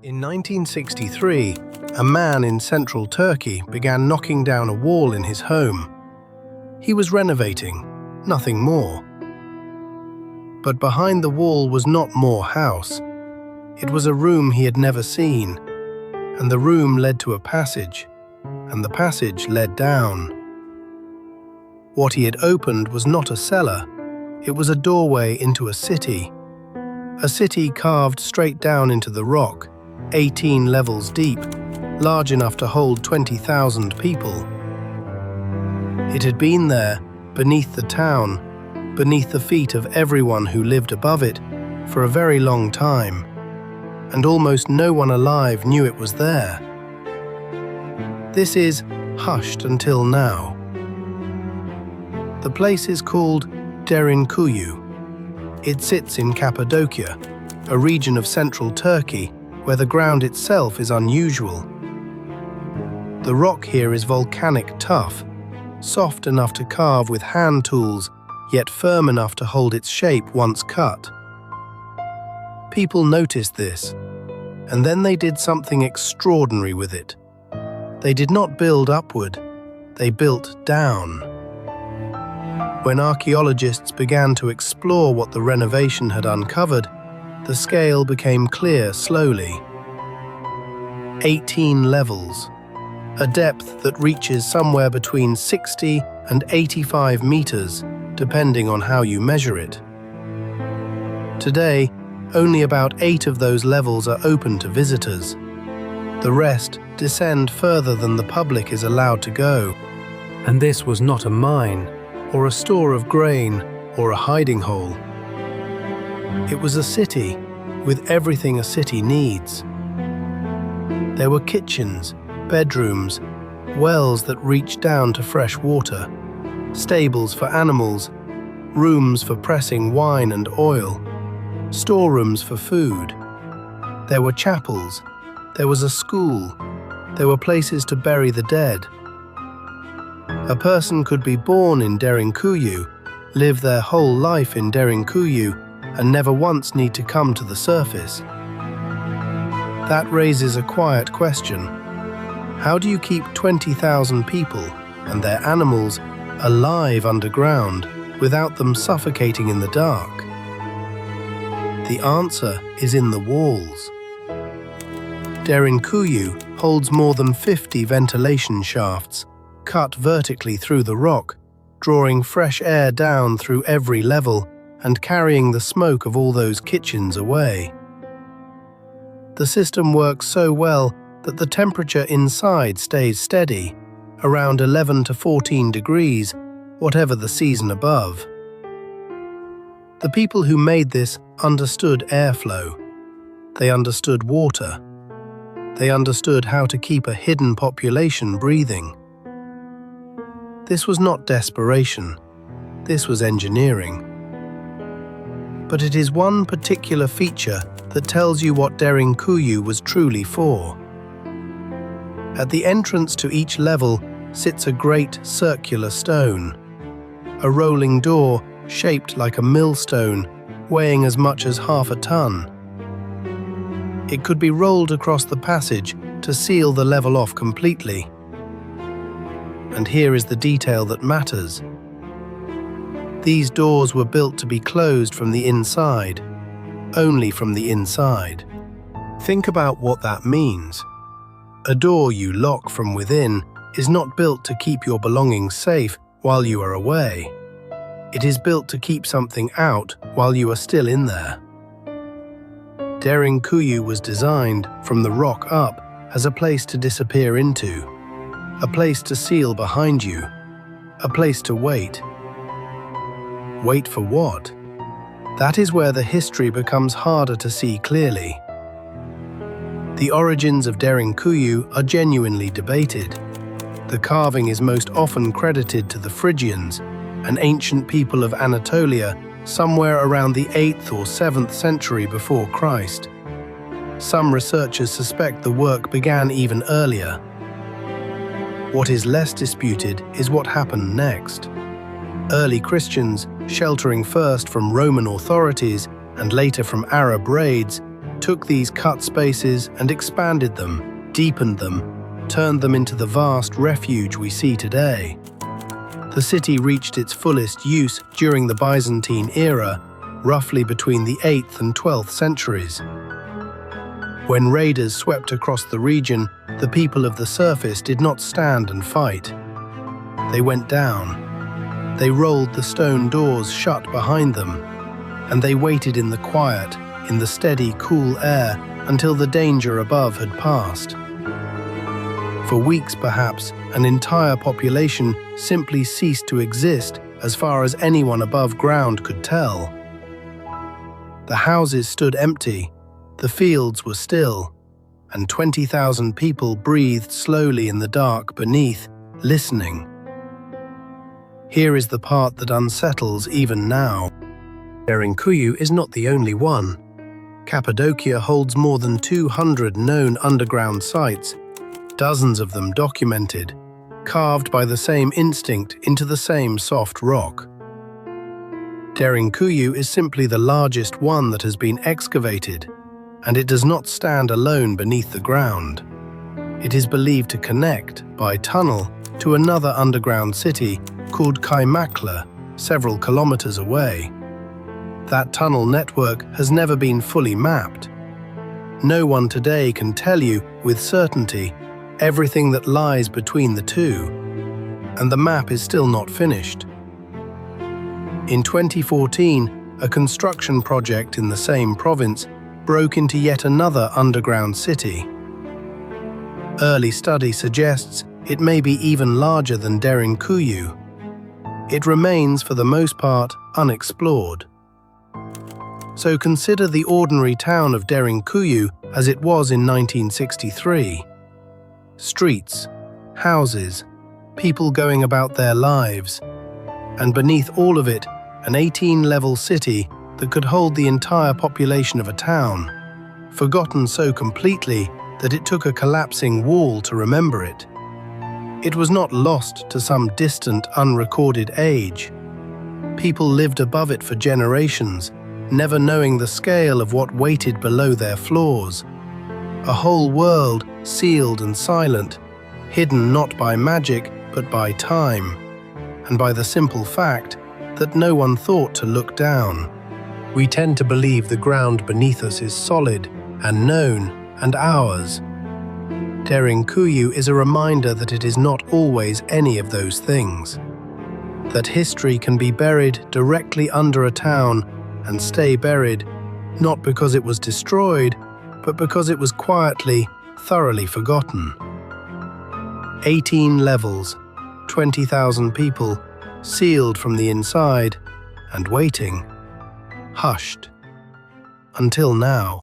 In 1963, a man in central Turkey began knocking down a wall in his home. He was renovating, nothing more. But behind the wall was not more house. It was a room he had never seen, and the room led to a passage, and the passage led down. What he had opened was not a cellar, it was a doorway into a city carved straight down into the rock, 18 levels deep, large enough to hold 20,000 people. It had been there, beneath the town, beneath the feet of everyone who lived above it, for a very long time, and almost no one alive knew it was there. This is hushed until now. The place is called Derinkuyu. It sits in Cappadocia, a region of central Turkey where the ground itself is unusual. The rock here is volcanic tough, soft enough to carve with hand tools, yet firm enough to hold its shape once cut. People noticed this, and then they did something extraordinary with it. They did not build upward, they built down. When archaeologists began to explore what the renovation had uncovered, the scale became clear slowly. 18 levels, a depth that reaches somewhere between 60 and 85 meters, depending on how you measure it. Today, only about 8 of those levels are open to visitors. The rest descend further than the public is allowed to go. And this was not a mine, or a store of grain, or a hiding hole. It was a city, with everything a city needs. There were kitchens, bedrooms, wells that reached down to fresh water, stables for animals, rooms for pressing wine and oil, storerooms for food. There were chapels, there was a school, there were places to bury the dead. A person could be born in Derinkuyu, live their whole life in Derinkuyu, and never once need to come to the surface. That raises a quiet question. How do you keep 20,000 people and their animals alive underground without them suffocating in the dark? The answer is in the walls. Derinkuyu holds more than 50 ventilation shafts, cut vertically through the rock, drawing fresh air down through every level and carrying the smoke of all those kitchens away. The system works so well that the temperature inside stays steady, around 11 to 14 degrees, whatever the season above. The people who made this understood airflow. They understood water. They understood how to keep a hidden population breathing. This was not desperation. This was engineering. But it is one particular feature that tells you what Derinkuyu was truly for. At the entrance to each level sits a great circular stone, a rolling door shaped like a millstone, weighing as much as half a ton. It could be rolled across the passage to seal the level off completely. And here is the detail that matters. These doors were built to be closed from the inside, only from the inside. Think about what that means. A door you lock from within is not built to keep your belongings safe while you are away. It is built to keep something out while you are still in there. Derinkuyu was designed from the rock up as a place to disappear into, a place to seal behind you, a place to wait. Wait for what? That is where the history becomes harder to see clearly. The origins of Derinkuyu are genuinely debated. The carving is most often credited to the Phrygians, an ancient people of Anatolia somewhere around the 8th or 7th century before Christ. Some researchers suspect the work began even earlier. What is less disputed is what happened next. Early Christians, sheltering first from Roman authorities and later from Arab raids, took these cut spaces and expanded them, deepened them, turned them into the vast refuge we see today. The city reached its fullest use during the Byzantine era, roughly between the 8th and 12th centuries. When raiders swept across the region, the people of the surface did not stand and fight. They went down. They rolled the stone doors shut behind them, and they waited in the quiet, in the steady, cool air, until the danger above had passed. For weeks, perhaps, an entire population simply ceased to exist as far as anyone above ground could tell. The houses stood empty, the fields were still, and 20,000 people breathed slowly in the dark beneath, listening. Here is the part that unsettles even now. Derinkuyu is not the only one. Cappadocia holds more than 200 known underground sites, dozens of them documented, carved by the same instinct into the same soft rock. Derinkuyu is simply the largest one that has been excavated, and it does not stand alone beneath the ground. It is believed to connect, by tunnel, to another underground city called Kaimakla, several kilometers away. That tunnel network has never been fully mapped. No one today can tell you with certainty everything that lies between the two, and the map is still not finished. In 2014, a construction project in the same province broke into yet another underground city. Early study suggests it may be even larger than Derinkuyu. It remains, for the most part, unexplored. So consider the ordinary town of Derinkuyu as it was in 1963. Streets, houses, people going about their lives, and beneath all of it, an 18-level city that could hold the entire population of a town, forgotten so completely that it took a collapsing wall to remember it. It was not lost to some distant, unrecorded age. People lived above it for generations, never knowing the scale of what waited below their floors. A whole world sealed and silent, hidden not by magic but by time, and by the simple fact that no one thought to look down. We tend to believe the ground beneath us is solid and known and ours. Derinkuyu is a reminder that it is not always any of those things. That history can be buried directly under a town and stay buried, not because it was destroyed, but because it was quietly, thoroughly forgotten. 18 levels, 20,000 people, sealed from the inside, and waiting, hushed, until now.